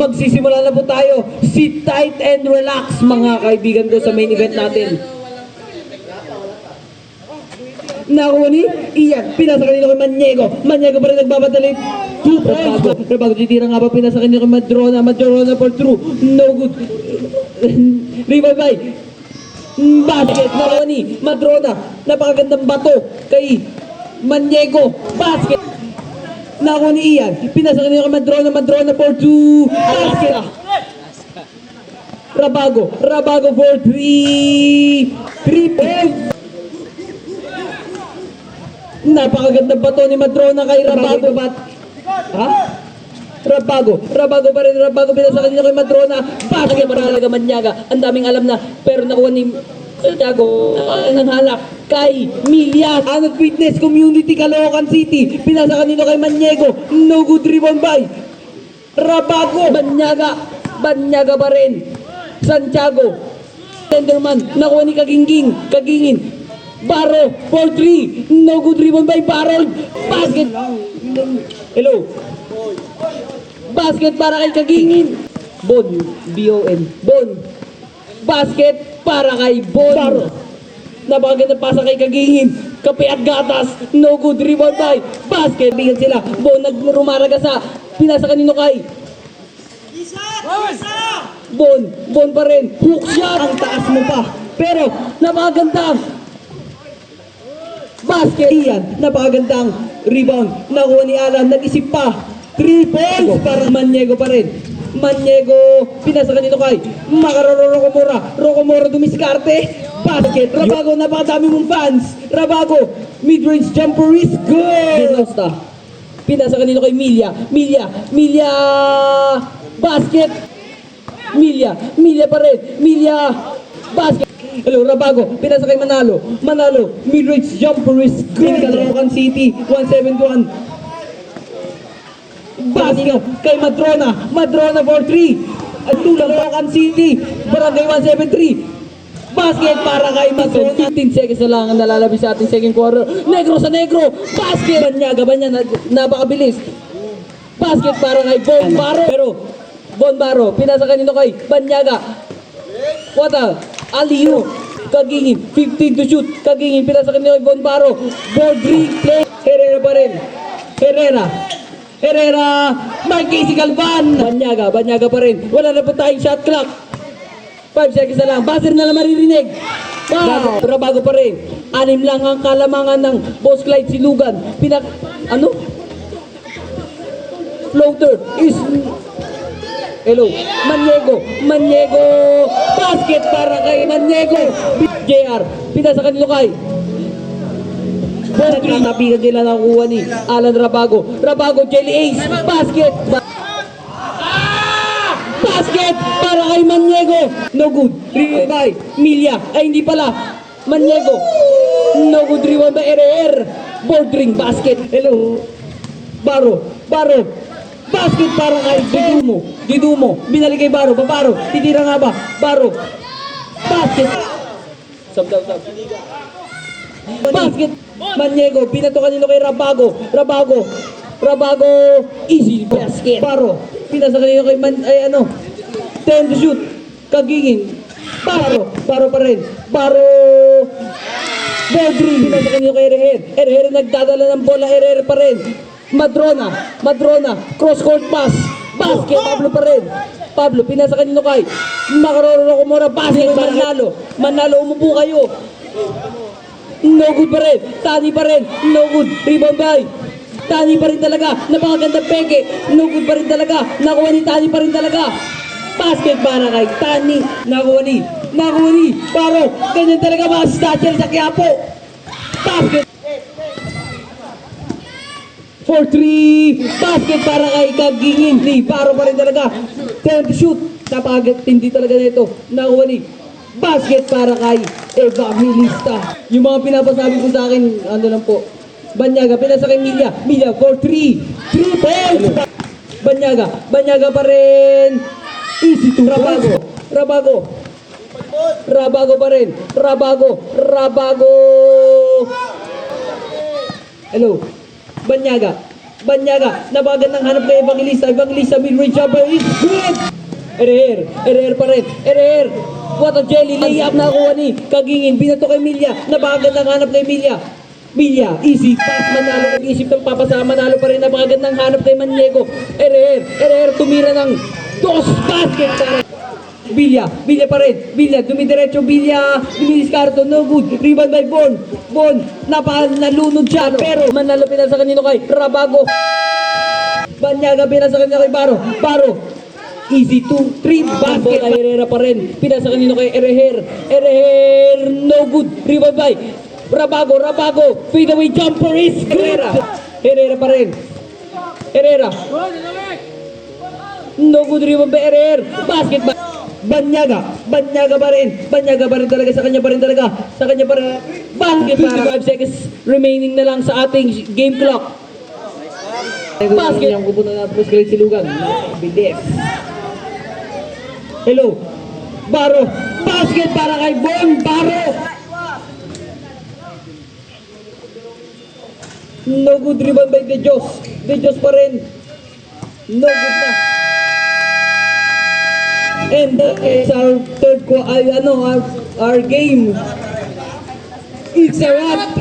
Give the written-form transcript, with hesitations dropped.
Magsisimula na po tayo. Sit tight and relax mga kaibigan ko sa main event natin. Nakuha ni Ian, pinasa kanina kay Maniego. Maniego pa rin nagbabatali. 2 points. Bago titira nga pa, pinasa kanina kay Madrona. Madrona for true. No good. Rebound by basket. Nakuha ni Madrona. Napakagandang bato kay Maniego. Basket. Nakuha ni Ian. Pinasa kanina kay Madrona. Madrona for 2. Basket. Rabago. Rabago for 3. 3 points. Napakaganda ba to ni Madrona kay Rabago? Ha? Rabago pa rin. Rabago pinasa kanina kay Madrona. Basket para talaga Maniaga. Ang daming alam na. Pero nakuha ni Santiago ang halak kay Milya. Anot Fitness Community Caloocan City. Pinasa kanina kay Maniego. No good rebound by Rabago. Maniaga pa rin. Santiago. Tenderman. Nakuha ni Kagingin. Baro for 3. No good rebound by Baro. Basket. Hello. Basket para kay Kagingin. Bon. B-O-N. Bon. Basket para kay Bon. Baro. Napakaganda pasa kay Kagingin. Kape at gatas. No good rebound by basket. Bigan sila. Bon nagrumarga sa pinasa kanino kay Bon pa rin. Hook shot. Ang taas mo pa. Pero napakaganda basket. Iyan, napakagandang rebound. Nakuha ni Alan, nag-isip pa. 3 points para Maniego pa rin. Maniego, pinasa kanino kay Rokomora dumiskarte. Basket. Rabago, napakadami mong fans. Rabago, mid-range jumper is good. Pinasa kanino kay Milya. Basket. Milya pa rin. Basket. Hello, Rabago, pinasa kay Manalo, mid-range jumper is good. Caloocan City, 171. Basket kay Madrona for 3. At tulang Caloocan City, Barangay 173. Basket para kay Madrona. 15 seconds na lang ang nalalabis sa ating second quarter. Negro sa negro, basket. Maniaga ba niya, napakabilis. Basket para kay Bon Baro. Pero, Bon Baro, pinasa kanino kay Maniaga. What a Aliyu, Kagingin, 15 to shoot. Kagingin, pinasa kanina kay Bon Baro. Board play. Herrera pa rin. Herrera, Marquez Galvan. Maniaga pa rin. Wala na po tayong shot clock. 5 seconds na lang. Buzzer na lang maririnig. Wow! Rabago pa rin. 6 lang ang kalamangan ng Boss Clyde Silugan. Floater is hello, Maniego, basket para kay Maniego. JR, pinasa kanino kay nagkatapigan nila nakuha ni Alan Rabago, Jelly Ace, basket para kay Maniego. No good, rebound by Milya, ay hindi pala, Maniego. No good rebound by RR, bordering basket. Hello, Baro, basket para kay Didumo. Binalik kay Baro. Titira nga ba? Baro. Basket. Sub. Basket. Maniego. Pinato kanino kay Rabago. Easy basket. Baro. Pinasa kanino kay 10 to shoot. Kagingin. Baro pa rin. Bodri. Pinasa kanino kay Herrera. Nagdadala ng bola. Herrera pa rin. Madrona, cross court pass, basket, Pablo pa rin. Pablo, pinasa kanino kay Rokomora, basket, Manalo, umupo kayo. No good pa rin, Tani pa rin, no good, rebound by Tani pa rin talaga, napakaganda peke, no good pa rin talaga, nakuha ni Tani pa rin talaga. Basket para kay Tani, nakuha ni Baro, ganyan talaga mga statue sa Quiapo. Basket for 3, basket para kay Kagingin. Baro pa rin talaga. 10 to shoot. Napakatindi talaga nito. Nakuha ni basket para kay Evangelista. Yung mga pinapasabi ko sa akin, lang po. Banyaga, pinasa kay Milya for 3 points. Banyaga pa rin. Easy to Rabago pa rin. Rabago. Hello. Banyaga. Banyaga, nabagan ng hanap kay Evangelista. Evangelista, mid-range jumper is good! Ereher pa rin. Ereher! What a jelly layup na nakuha ni Kagingin. Binato kay Milya. Nabagan ng hanap kay Milya. Milya, easy pass, Manalo. Nag-isip ng papasama, Manalo pa rin. Nabagan ng hanap kay Maniego. Ereher tumira ng dos basket para Bilya pa rin. Bilya, dumidiretso Bilya. Dumiliskarto, no good. Rebound by Bon, nalunod siya. Pero Manalo pinasa kanino kay Rabago. Banyaga pinasa kanino kay Baro. Easy 2-3 basket. Herrera pa rin. Pinasa kanino kay Ereher, no good. Rebound by Rabago. Fade away jumper is good. Herrera pa rin. No good rebound by Ereher. Basket ba? Banyaga pa rin talaga sa kanya pa rin. Basket para 5 seconds remaining na lang sa ating game clock. Basket. Yung kupunan na tapos galing silugan. Bilis. Hello. Baro. Basket para kay Bon. Baro. No good rebound by De Jos pa rin. No good na. And that is our third our game. It's a wrap.